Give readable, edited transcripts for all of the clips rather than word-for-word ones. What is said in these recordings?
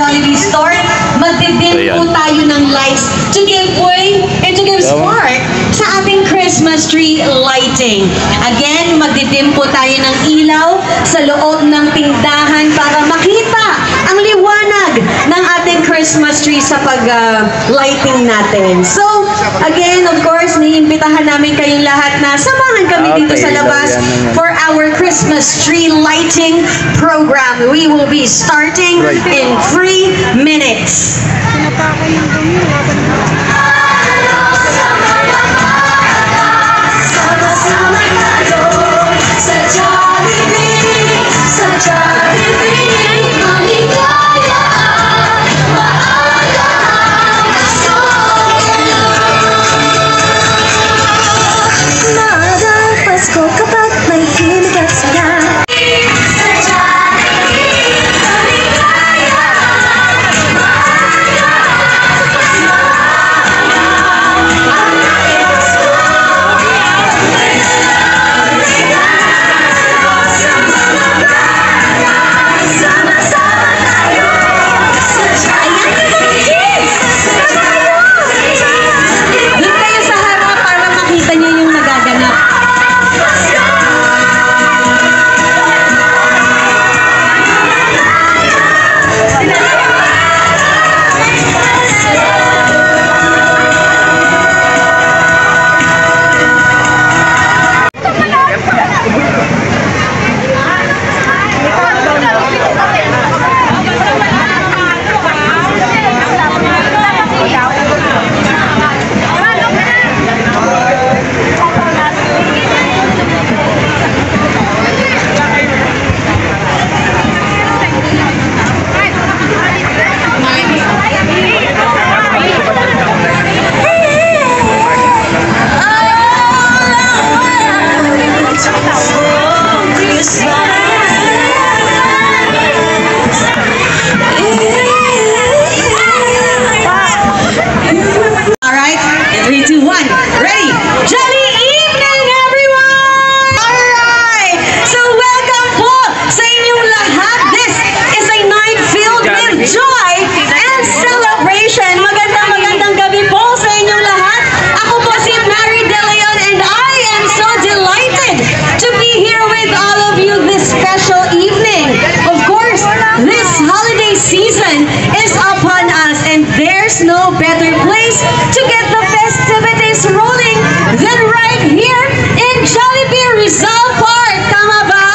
Jollibee store, magdidim po tayo ng lights to give way and to give spark sa ating Christmas tree lighting. Again, magdidim po tayo ng ilaw sa loob ng tindahan para makita ang liwanag ng ating Christmas tree sa pag-lighting natin. So, again, of course, niimbitahan namin kayong lahat na samahan kami dito sa labas for our Christmas tree lighting program. We will be starting in 3 minutes. No better place to get the festivities rolling than right here in Jollibee Rizal Park. Tama ba?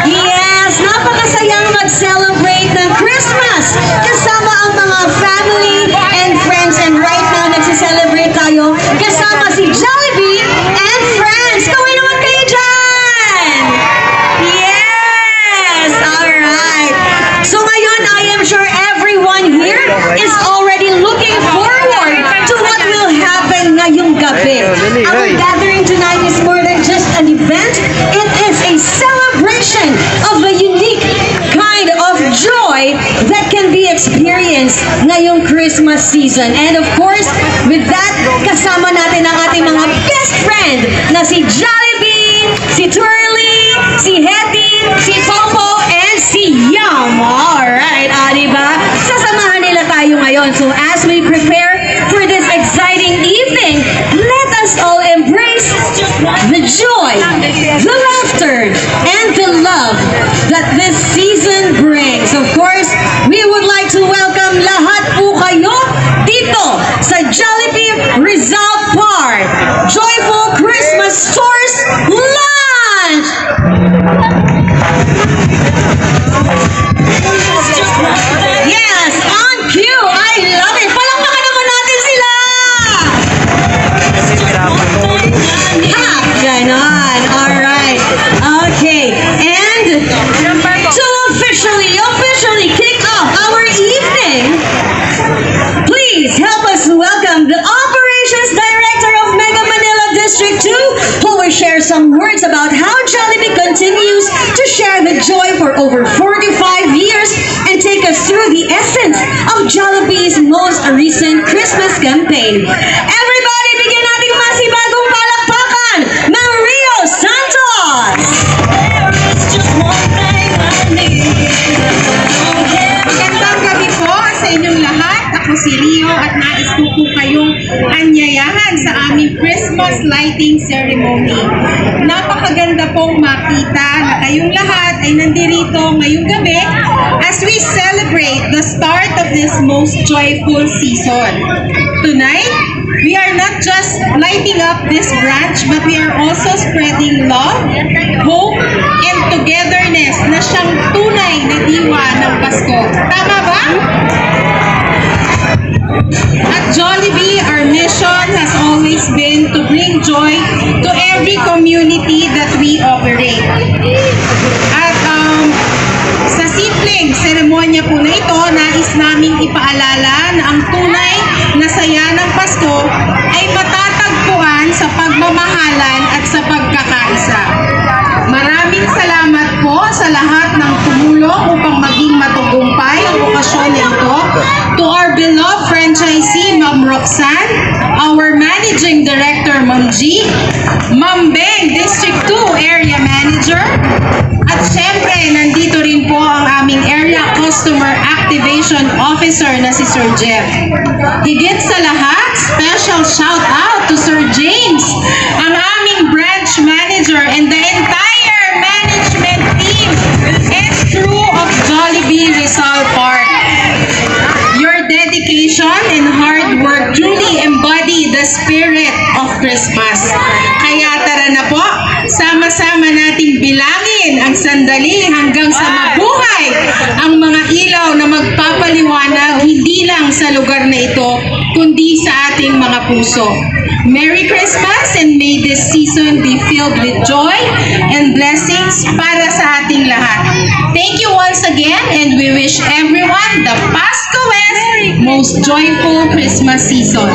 Yes, napakasayang mag-celebrate ng Christmas kasama ang mga family and friends. And right now, nagsiselebrate tayo kasama si Jollibee and friends. Kaway naman kayo dyan! Yes! Alright. So ngayon, I am sure everyone here is already looking forward to what will happen ngayong gabi. Our gathering tonight is more than just an event. It is a celebration of a unique kind of joy that can be experienced ngayong Christmas season. And of course, with that, kasama natin ang ating mga best friend na si Jollibee, si Twirly, si Hetty, si Popo, and si Yum. Alright, diba? Sasamahan nila tayo ngayon. So as we prepare for this exciting evening, let us all embrace the joy, the laughter, and the love that this season brings. Of course, we would like to welcome lahat po kayo dito sa Jollibee Rizal Park Joyful Christmas Stores Lunch! Yes, on cue! I love it! Palakpakan naman natin sila! Ha! Ganon! Alright. Okay. And to officially kick off our evening, please help us welcome the Operations Director of Mega Manila District 2, who will share some words about how Jollibee continues to share the joy for over 45 years and take us through the essence of Jollibee's most recent Christmas campaign. Everybody, bigyan natin masibagong palakpakan, Mario Santos! si Rio at nais ko po kayong anyayahan sa aming Christmas lighting ceremony. Napakaganda pong makita na kayong lahat ay nandirito ngayong gabi as we celebrate the start of this most joyful season. Tonight, we are not just lighting up this branch, but we are also spreading love, hope, and togetherness na siyang tunay na diwa ng Pasko. Tama ba? At Jollibee, our mission has always been to bring joy to every community that we operate. At sa simpleng seremonya po na ito, nais naming ipaalala na ang tunay na saya ng Pasko ay matatagpuan sa pagmamahalan at sa pagkakaisa. Maraming salamat po sa lahat ng tumulong upang maging matagumpay ang okasyon na ito. To our beloved franchisee, Ma'am Roxanne, our Managing Director, Ma'am G, Ma'am Beng, District 2 Area Manager, at syempre, nandito rin po ang aming Area Customer Activation Officer na si Sir Jeff. Higit sa lahat, special shout out to Sir James, ang aming branch manager and the entire management team and crew of Jollibee Rizal Park. Your dedication and hard work truly embody the spirit of Christmas. Kaya tara na po, sama-sama nating bilangin ang sandali hanggang sa mabuhay ang mga ilaw na magpapaliwanag hindi lang sa lugar na ito, kundi sa ating mga puso. Merry Christmas and may this season be filled with joy and blessings para sa ating lahat. Thank you once again and we wish everyone the Paskoes most joyful Christmas season.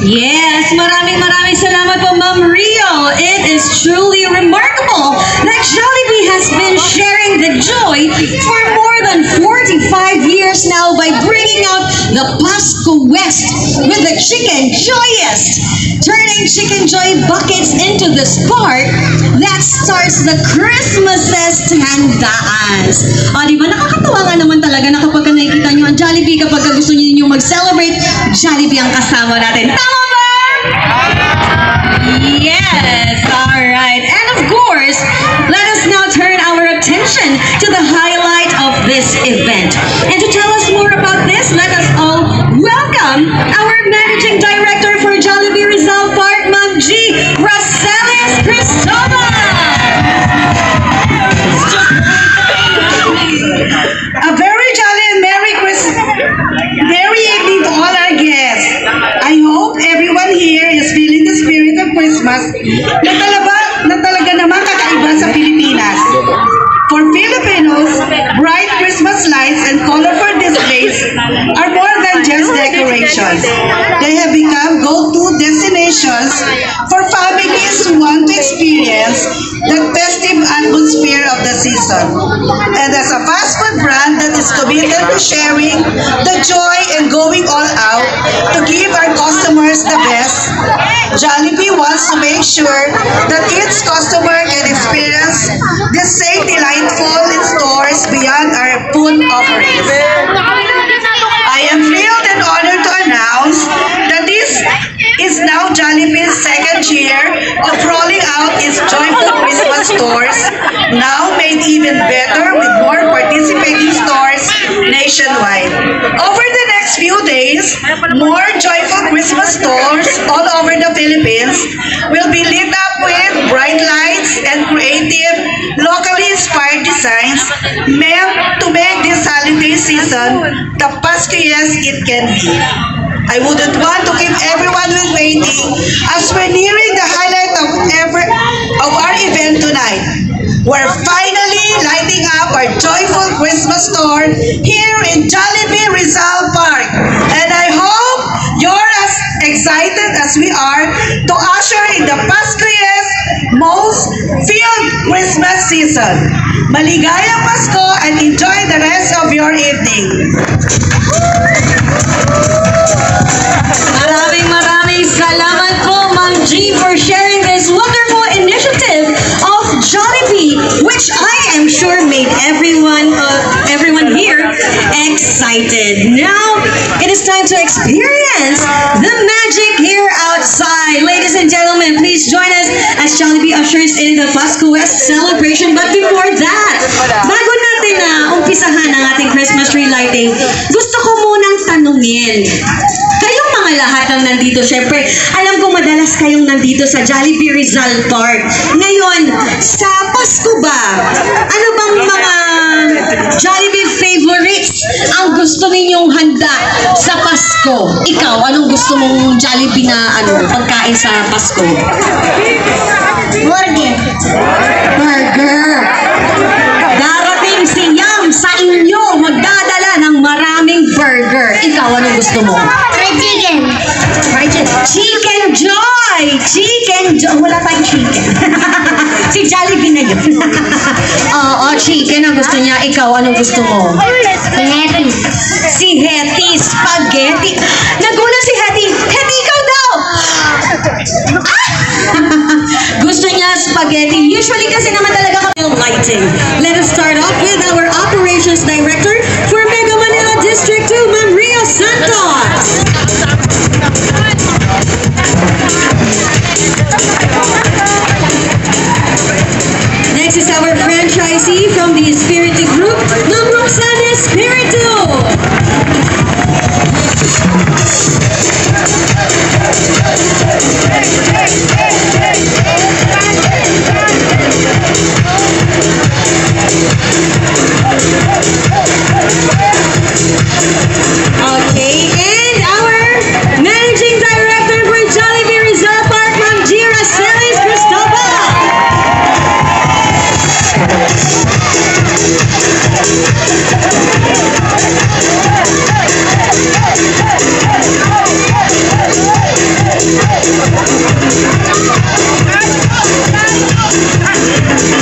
Yes, maraming salamat po, Ma'am Rio. It is truly remarkable that Jollibee has been sharing the joy for more than 45 years now by bringing out the Pasko West with the Chicken Joyest, turning Chicken Joy buckets into the spark that starts the Christmasest handaans. Di ba? Nakakatawa nga naman talaga na kapag nakikita nyo ang Jollibee, kapag gusto nyo mag-celebrate, Jollibee ang kasama natin. Tama ba? Yes, alright. And of course, let us now turn our attention to the highlight of this event. And to tell us more about this, let us all welcome our Managing Director for Jollibee Rizal Park, Ma'am G. Roselis Cristobal. A very jolly and Merry Christmas, Merry evening to all our guests. I hope everyone here is feeling the spirit of Christmas na talaga naman kakaiba sa Pilipinas. For Filipinos, bright Christmas lights and colorful displays are more than just decorations. They have become go-to destinations for families who want to experience the festive atmosphere of the season. And as a fast food brand that is committed to sharing the joy and going all out to give our customers the best, Jollibee wants to make sure that its customer can experience the same delightful in stores beyond our food offerings. I am thrilled and honored to announce that this is now Jollibee's second year of rolling out its joyful Christmas stores, now made even better with more participating stores nationwide. Over the next few days, more joyful Christmas stores all over the Philippines will be lit up with bright lights and creative, locally inspired designs meant to make this holiday season the Paskiest it can be. I wouldn't want to keep everyone waiting as we're nearing the highlight of our event tonight. We're finally lighting up our joyful Christmas store here in Jollibee Rizal Park. And I hope you're as excited as we are to usher in the Paskiest most filled Christmas season. Maligayang Pasko and enjoy the rest of your evening. Maraming salamat po, Ma'am G, for sharing this wonderful initiative of Jollibee, which I am sure sure made everyone here excited. Now, it is time to experience the magic here outside. Ladies and gentlemen, please join us as Jollibee ushers in the Pasko West celebration. But before that, bago natin na umpisahan ang ating Christmas tree lighting, gusto ko munang tanungin. Kayong mga lahat ng nandito, syempre, alam ko madalas kayong nandito sa Jollibee Rizal Park. Ngayon, sa Pasko ba, ano bang mga Jollibee favorites ang gusto ninyong handa sa Pasko? Ikaw, anong gusto mong Jollibee na pagkain sa Pasko? Burger. Darating si Yam sa inyo, magdadala ng maraming burger. Ikaw, anong gusto mo? Fried chicken. Chicken Joy! Chicken Joy! Wala tayong chicken. Si Jollibee na yun. Oo, chicken ang gusto niya. Ikaw, anong gusto mo? Lettuce. Si Hetty, spaghetti. Nagulat si Hetty. Hetty, ikaw daw! Gusto niya spaghetti. Usually kasi naman talaga kami lighting. Let us start off with our operations director for Mega Manila District 2, Ma'am Rio Santos. Next is our franchisee from the Espiritu Group, Ma'am Roxana Espiritu. Okay, and our managing director for Jollibee Rizal Park, Ma'am Gira Celis Cristobal.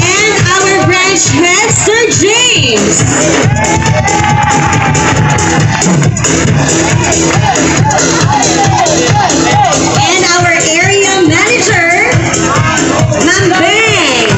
And our branch head, Sir James. And our area manager, Ma'am Bang.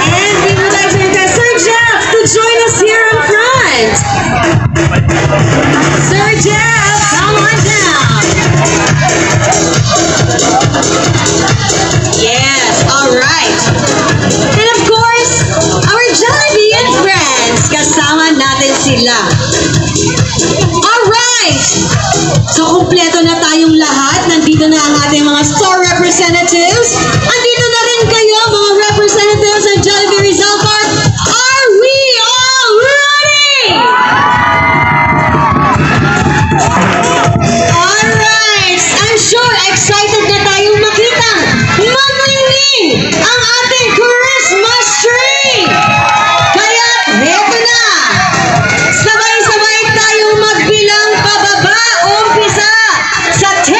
And we would like to request Sir Jeff to join us here up front. Sir Jeff, come on down. Yes, all right. And of course, our Jollibee and friends, kasama natin sila. All right. So, kumpleto na tayong lahat. Nandito na ang ating mga store representatives. Andito na rin kayo, mga representatives ng Jollibee Rizal Park. Are we all ready? Alright, I'm sure excited na tayong makita maglingling ang ating Christmas tree. Kaya heto na, sabay-sabay tayong magbilang pababa, umpisa sa 10.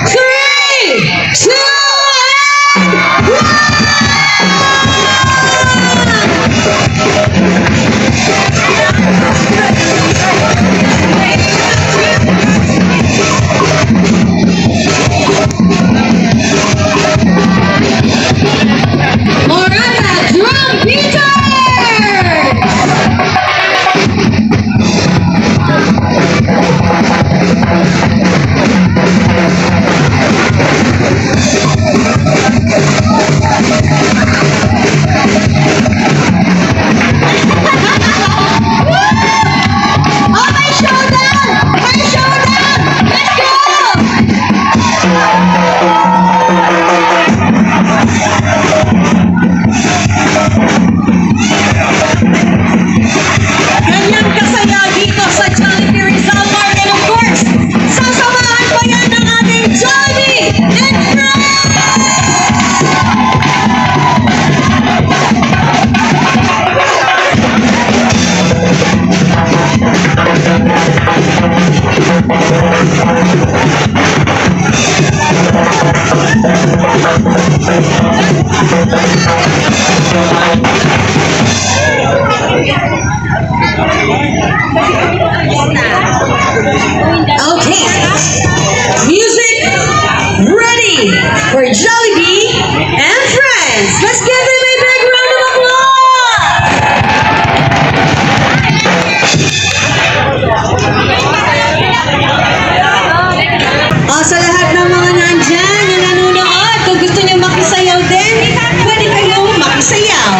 3, 2, and 1. Morata Drum Beater! Oh, my showdown! My showdown! Let's go! Ganyan kasaya dito sa Jollibee Rizal Park, and of course, sasamahan pa yan ng ating Jollibee and friends! Okay. Music ready for Jollibee and friends. Let's give them a big round of applause. Sa lahat ng mga nandyan na nanonood, kung gusto niyo makisayaw din, pwede kayong makisayaw.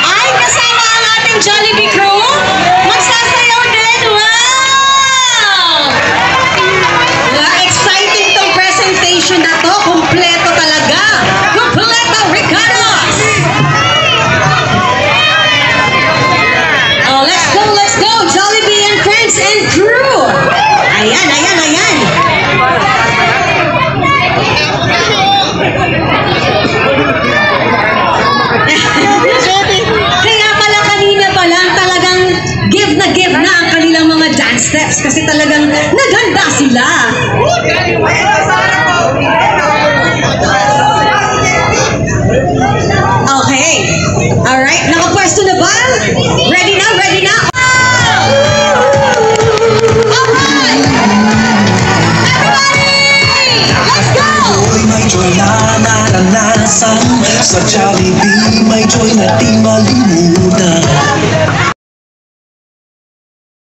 Ay, kasama ang ating Jollibee crew. Magsasayaw din. Wow! Exciting tong presentation na to. Kompleto talaga. Kompleto, Ricardos! Oh, let's go. Jollibee and friends and crew. Ayan. Kaya pala kanina pa lang talagang give na ang kanilang mga dance steps kasi talagang naghanda sila. Okay. Alright. Nakapwesto na ba? Ready na? Alright. Everybody! Let's go! May joy na naranasan sa Jollibee, may joy na di malimutan.